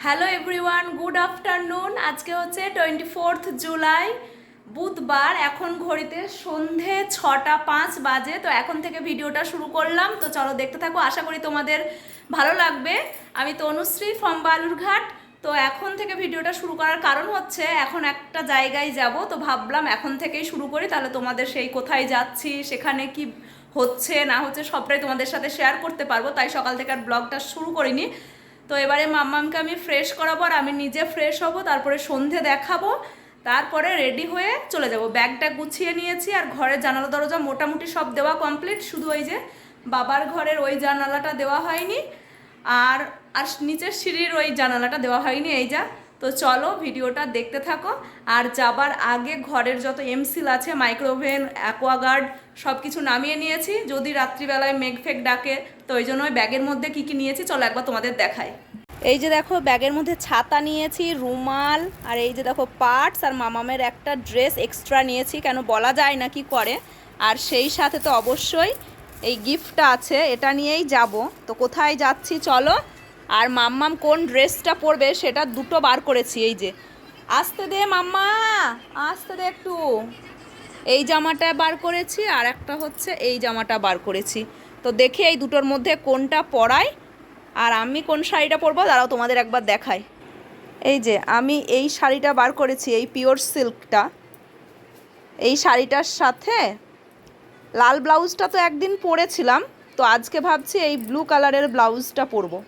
Hello everyone, good afternoon. আজকে হচ্ছে 24 জুলাই বুধবার। এখন ঘড়িতে সন্ধে 6টা 5 বাজে। তো এখন থেকে ভিডিওটা শুরু করলাম। তো চলো দেখতে থাকো, আশা করি তোমাদের ভালো লাগবে। আমি তনুশ্রী ফ্রম বালুরঘাট। তো এখন থেকে ভিডিওটা শুরু করার কারণ হচ্ছে এখন একটা জায়গায় যাব। তো ভাবলাম এখন থেকেই শুরু করি, তাহলে তোমাদের সেই কোথায় যাচ্ছি, সেখানে কি হচ্ছে না হচ্ছে সবটাই তোমাদের সাথে শেয়ার করতে পারবো। তাই সকাল থেকে আর ব্লগটা শুরু করিনি। তো এবারে মাম্মামকে আমি ফ্রেশ করাবো আর আমি নিজে ফ্রেশ হব, তারপরে সন্ধে দেখাবো, তারপরে রেডি হয়ে চলে যাব। ব্যাগটা গুছিয়ে নিয়েছি আর ঘরের জানালা দরজা মোটামুটি সব দেওয়া কমপ্লিট। শুধু ওই যে বাবার ঘরের ওই জানালাটা দেওয়া হয়নি, আর আর নিচের সিঁড়ির ওই জানালাটা দেওয়া হয়নি। এই যা। তো চলো ভিডিওটা দেখতে থাকো। আর যাবার আগে ঘরের যত এমসিল আছে, মাইক্রোওভেন, অ্যাকোয়াগার্ড সব কিছু নামিয়ে নিয়েছি, যদি রাত্রিবেলায় মেঘ ফেক ডাকে। তো ওই জন্য ওই ব্যাগের মধ্যে কী কী নিয়েছি চলো একবার তোমাদের দেখাই। এই যে দেখো, ব্যাগের মধ্যে ছাতা নিয়েছি, রুমাল, আর এই যে দেখো পার্টস, আর মামামের একটা ড্রেস এক্সট্রা নিয়েছি, কেন বলা যায় না কি করে। আর সেই সাথে তো অবশ্যই এই গিফটটা আছে, এটা নিয়েই যাব। তো কোথায় যাচ্ছি চলো। আর মাম্মাম কোন ড্রেসটা পরবে সেটা দুটো বার করেছি। এই যে, আসতে দে মাম্মা, আসতে দে একটু। এই জামাটা বার করেছি আর একটা হচ্ছে এই জামাটা বার করেছি। তো দেখি এই দুটোর মধ্যে কোনটা পরাই। আর আমি কোন শাড়িটা পরবো দাঁড়াও তোমাদের একবার দেখাই। এই যে আমি এই শাড়িটা বার করেছি, এই পিওর সিল্কটা। এই শাড়িটার সাথে লাল ব্লাউজটা তো একদিন পরেছিলাম, তো আজকে ভাবছি এই ব্লু কালারের ব্লাউজটা পরবো।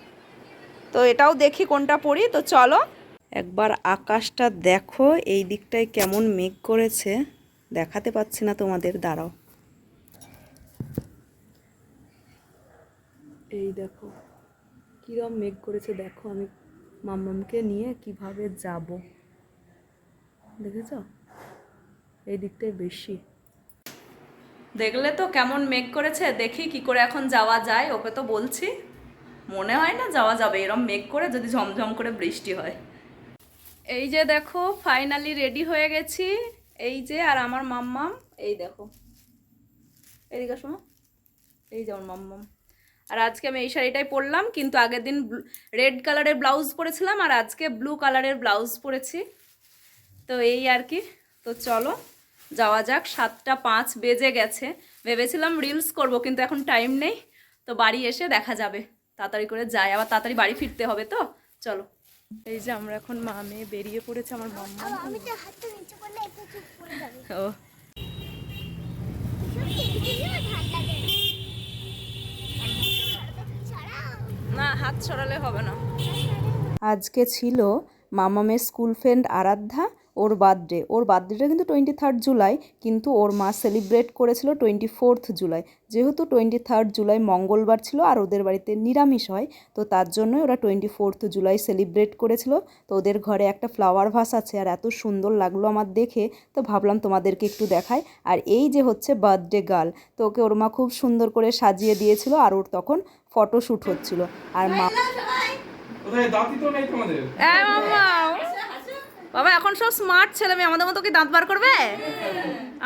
তো এটাও দেখি কোনটা পরি। তো চলো একবার আকাশটা দেখো, এই দিকটায় কেমন মেঘ করেছে, দেখাতে পাচ্ছি না তোমাদের, দাঁড়াও। এই দেখো কিরম মেঘ করেছে, দেখো আমি মাম্মামকে নিয়ে কিভাবে যাব, দেখেছো? এই দিকটায় বেশি দেখলে তো কেমন মেঘ করেছে। দেখি কি করে এখন যাওয়া যায়। ওকে তো বলছি, মনে হয় না যাওয়া যাবে এরম মেঘ করে, যদি ঝমঝম করে বৃষ্টি হয়। এই যে দেখো ফাইনালি রেডি হয়ে গেছি। এই যে, আর আমার মাম্মাম এই দেখো, এদিকে শোনো, এই যে আমার মাম্মাম। আর আজকে আমি এই শাড়িটাই পরলাম, কিন্তু আগের দিন রেড কালারের ব্লাউজ পরেছিলাম আর আজকে ব্লু কালারের ব্লাউজ পরেছি। তো এই আর কি। তো চলো যাওয়া যাক। 7টা 5 বেজে গেছে। ভেবেছিলাম রিলস করব, কিন্তু এখন টাইম নেই। তো বাড়ি এসে দেখা যাবে, তাড়াতাড়ি করে যাই, আবার তাড়াতাড়ি বাড়ি ফিরতে হবে। তো চলো। এই যে আমরা এখন মা মেয়ে বেরিয়ে পড়েছে। আমার মাম্মা ও না, হাত ছড়ালে হবে না। আজকে ছিল মামামের স্কুল ফ্রেন্ড আরাধ্যা, ওর বার্থডে। ওর বার্থডেটা কিন্তু 23 জুলাই, কিন্তু ওর মা সেলিব্রেট করেছিল 24 জুলাই। যেহেতু 23 জুলাই মঙ্গলবার ছিল আর ওদের বাড়িতে নিরামিষ হয়, তো তার জন্যই ওরা 24 জুলাই সেলিব্রেট করেছিল। তো ওদের ঘরে একটা ফ্লাওয়ার ভাস আছে, আর এত সুন্দর লাগলো আমার দেখে, তো ভাবলাম তোমাদেরকে একটু দেখাই। আর এই যে হচ্ছে বার্থডে গার্ল, তো ওকে ওর মা খুব সুন্দর করে সাজিয়ে দিয়েছিল, আর ওর তখন ফটোশ্যুট হচ্ছিল। আর মা বাবা এখন সব স্মার্ট ছেলে মেয়ে, আমাদের মতো কি দাঁত বার করবে?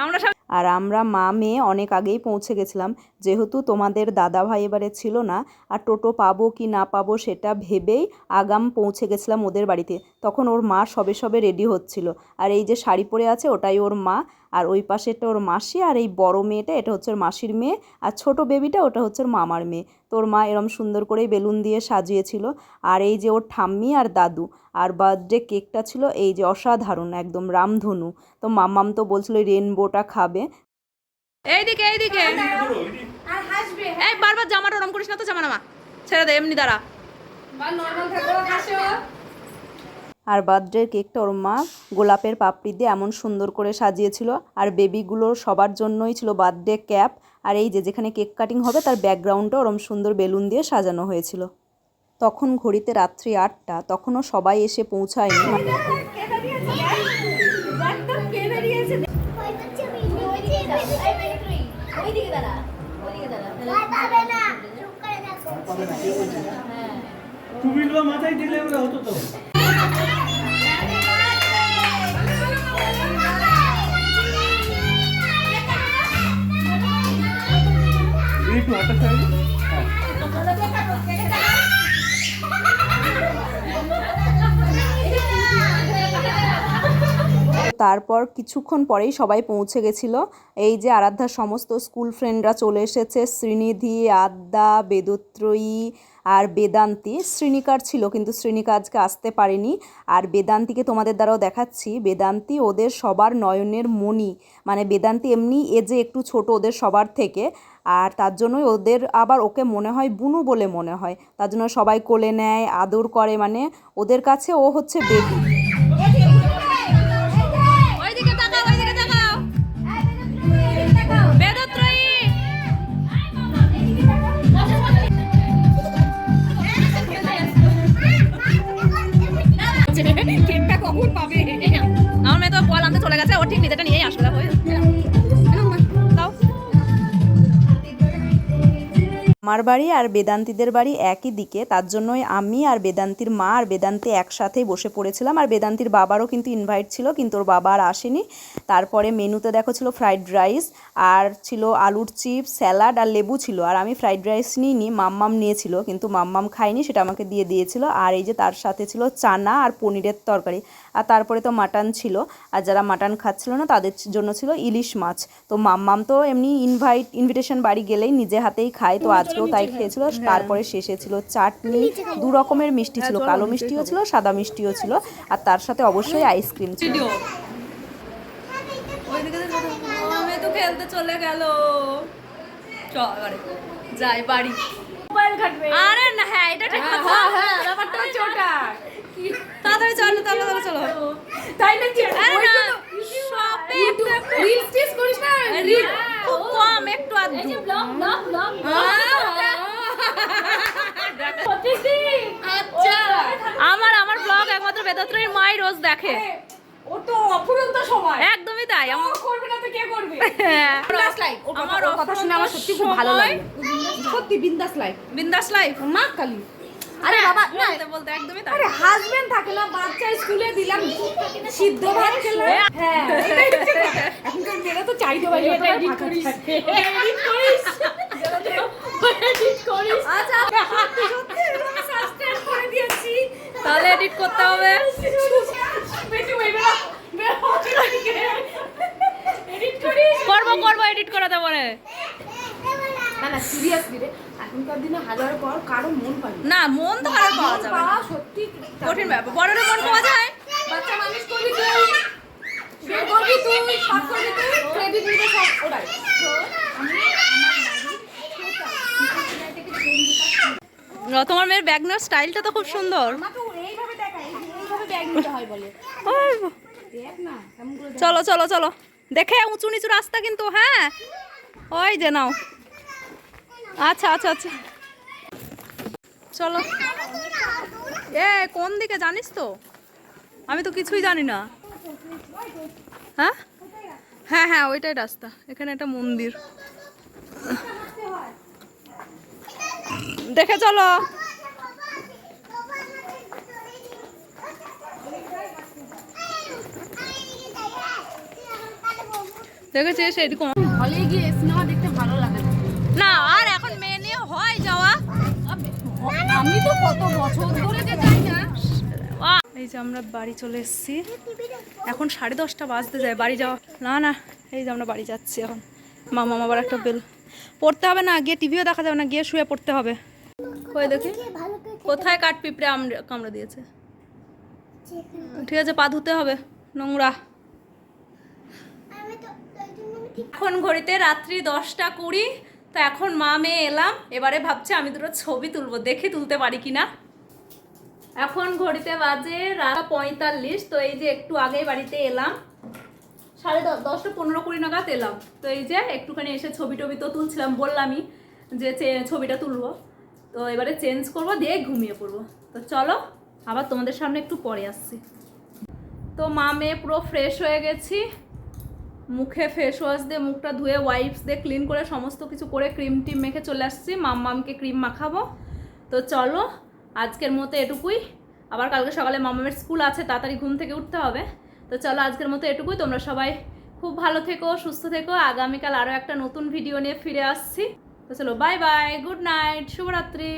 আমরা সব। আর আমরা মা মেয়ে অনেক আগেই পৌঁছে গেছিলাম, যেহেতু তোমাদের দাদা ভাই এবারে ছিল না, আর টোটো পাবো কি না পাবো সেটা ভেবেই আগাম পৌঁছে গেছিলাম ওদের বাড়িতে। তখন ওর মা সবে সবে রেডি হচ্ছিল। আর এই যে শাড়ি পরে আছে ওটাই ওর মা, আর ওই পাশেটা ওর মাসি, আর এই বড় মেয়েটা এটা হচ্ছে ওর মাসির মেয়ে, আর ছোট বেবিটা ওটা হচ্ছে ওর মামার মেয়ে। তোর মা এরম সুন্দর করেই বেলুন দিয়ে সাজিয়েছিল। আর এই যে ওর ঠাম্মি আর দাদু। আর বার্থডে কেকটা ছিল এই যে অসাধারণ, একদম রামধনু। তো মাম্মাম তো বলছিল রেনবোটা খাবে। এইদিকে এইদিকে, এই বারবার জামাটা ওরম করিস না তো, জামা নামা, ছেড়ে দে, এমনি দাঁড়া। আর বার্থডে কেকটা ওর মা গোলাপের পাপড়ি দিয়ে এমন সুন্দর করে সাজিয়েছিল। আর বেবিগুলোর সবার জন্যই ছিল বার্থডে ক্যাপ। আর এই যে যেখানে কেক কাটিং হবে তার ব্যাকগ্রাউন্ডটা ওরম সুন্দর বেলুন দিয়ে সাজানো হয়েছিল। তখন ঘড়িতে রাত্রি 8টা, তখনও সবাই এসে পৌঁছায়নি। টুপিগুলো মাথায় দিলে ওরা হতো তো। একটু হাঁটা চাই। তারপর কিছুক্ষণ পরেই সবাই পৌঁছে গেছিলো। এই যে আরাধ্যার সমস্ত স্কুল ফ্রেন্ডরা চলে এসেছে, শ্রীনিধি, আদ্যা, বেদত্রয়ী আর বেদান্তি। শ্রীনিকার ছিল কিন্তু শ্রীনিকা আজকে আসতে পারেনি। আর বেদান্তিকে তোমাদের দ্বারাও দেখাচ্ছি, বেদান্তি ওদের সবার নয়নের মণি, মানে বেদান্তি এমনি এজে একটু ছোট ওদের সবার থেকে, আর তার জন্যই ওদের আবার ওকে মনে হয় বুনু বলে মনে হয়, তার জন্য সবাই কোলে নেয়, আদর করে, মানে ওদের কাছে ও হচ্ছে বেবি। আমার মেয়ে তো বল আনতে চলে গেছে, ও ঠিক নিজেটা নিয়েই আসবে। আমার বাড়ি আর বেদান্তিদের বাড়ি একই দিকে, তার জন্যই আমি আর বেদান্তির মা আর বেদান্তি একসাথেই বসে পড়েছিলাম। আর বেদান্তির বাবারও কিন্তু ইনভাইট ছিল, কিন্তু ওর বাবা আর আসেনি। তারপরে মেনুতে দেখো ছিল ফ্রাইড রাইস, আর ছিল আলুর চিপস, স্যালাড আর লেবু ছিল। আর আমি ফ্রাইড রাইস নিইনি, মাম্মাম নিয়েছিল, কিন্তু মাম্মাম খাইনি, সেটা আমাকে দিয়ে দিয়েছিল। আর এই যে তার সাথে ছিল চানা আর পনিরের তরকারি। আর তারপরে তো মাটন ছিল, আর যারা মাটন খাচ্ছিল না তাদের জন্য ছিল ইলিশ মাছ। তো মাম্মাম তো এমনি ইনভিটেশন বাড়ি গেলেই নিজে হাতেই খায়, তো আজকেও তাই খেয়েছিল। তারপরে শেষে ছিল চাটনি, 2 রকমের মিষ্টি ছিল, কালো মিষ্টিও ছিল, সাদা মিষ্টিও ছিল, আর তার সাথে অবশ্যই আইসক্রিম ছিল। আমি তো খেলতে চলে গেল, চল যাই বাড়ি। মোবাইল ঘাটবে। আরে না, হ্যাঁ এটা ঠিক কথা। হ্যাঁ ব্যাপারটা হচ্ছে ওটা। তাড়াতাড়ি চলো, তাড়াতাড়ি চলো। তাই নাকি? আরে না, শপে রিলস টিস করিস না? রিল খুব কম, একটু আধটু। এই যে ব্লগ। আচ্ছা, আমার ব্লগ একমাত্র বেদাত্রীর মাই রোজ দেখে। ও তো অফুরন্ত সময়। একদমই তাই। আমার করবে না তো কে করবে? বিন্দাস লাইফ। আমার কথা শুনে আমার সত্যি খুব ভালো লাগে। সত্যি বিন্দাস লাইফ। মা কালী। আরে বাবা না, বলতে একদমই তাই। আরে হাজবেন্ড থাকে না, বাচ্চা স্কুলে দিলাম, সিদ্ধ ভাত খেলো। হ্যাঁ এখনকার মেয়েরা তো চাইতে পারে। এটা এডিট করিস। আচ্ছা সত্যি আমি সাবস্ক্রাইব করে দিয়েছি, তাহলে এডিট করতে হবে। করবো এডিট করা দেবো রে। না সিরিয়াসলি রে, এখনকার দিনে হাজার পর কারো মন পায় না। মন তো কারো পাওয়া যাবে না, সত্যি কঠিন ব্যাপার। বড়রা মন পাওয়া যায়, বাচ্চা মানুষ করবি তুই, বিয়ে করবি তুই, সব করবি তুই, ক্রেডিট নিতে সব ওটাই। তোমার মেয়ের ব্যাগনার স্টাইলটা তো খুব সুন্দর। এইভাবে দেখাই, এইভাবে ব্যাগ নিতে হয় বলে। দেখ না কেমন করে। চলো চলো চলো, দেখে উঁচু নিচু রাস্তা কিন্তু। হ্যাঁ ওই যে নাও। আচ্ছা আচ্ছা আচ্ছা চলো। এ কোন দিকে জানিস তো? আমি তো কিছুই জানি না। হ্যাঁ হ্যাঁ হ্যাঁ ওইটাই রাস্তা। এখানে একটা মন্দির, দেখে চলো। দেখেছিস এরকম হলে গিয়ে সিনেমা দেখতে ভালো লাগে না। আর এখন মেয়ে নিয়ে হয় যাওয়া, আমি তো কত বছর ধরে যে যাই না। এই যে আমরা বাড়ি চলে এসেছি, এখন 10:30 বাজতে যায় বাড়ি যাওয়া। না এই যে আমরা বাড়ি যাচ্ছি এখন। মামা আবার একটা বেল পড়তে হবে না, গিয়ে টিভিও দেখা যাবে না, গিয়ে শুয়ে পড়তে হবে। ওই দেখি কোথায় কাঠ পিঁপড়ে কামড়ে দিয়েছে। ঠিক আছে, পা ধুতে হবে, নোংরা। এখন ঘড়িতে রাত্রি 10:20। তো এখন মা মেয়ে এলাম, এবারে ভাবছি আমি দুটো ছবি তুলবো, দেখি তুলতে পারি কিনা। এখন ঘড়িতে বাজে 9:45। তো এই যে একটু আগেই বাড়িতে এলাম, 10:30, 15-20 নাগাদ এলাম। তো এই যে একটুখানি এসে ছবি টবি তো তুলছিলাম, বললামই যে ছবিটা তুলবো। তো এবারে চেঞ্জ করবো, দিয়ে ঘুমিয়ে পড়বো। তো চলো আবার তোমাদের সামনে একটু পরে আসছি। তো মা মেয়ে পুরো ফ্রেশ হয়ে গেছি, মুখে ফেস ওয়াশ দিয়ে মুখটা ধুয়ে ওয়াইপস দিয়ে ক্লিন করে সমস্ত কিছু করে ক্রিম টিম মেখে চলে আসছি। মাম্মামকে ক্রিম মাখাবো। তো চলো আজকের মতো এটুকুই, আবার কালকে সকালে মাম্মামের স্কুল আছে, তাড়াতাড়ি ঘুম থেকে উঠতে হবে। তো চলো আজকের মতো এটুকুই, তোমরা সবাই খুব ভালো থেকো, সুস্থ থেকো। আগামীকাল আরও একটা নতুন ভিডিও নিয়ে ফিরে আসছি। তো চলো বাই বাই, গুড নাইট, শুভরাত্রি।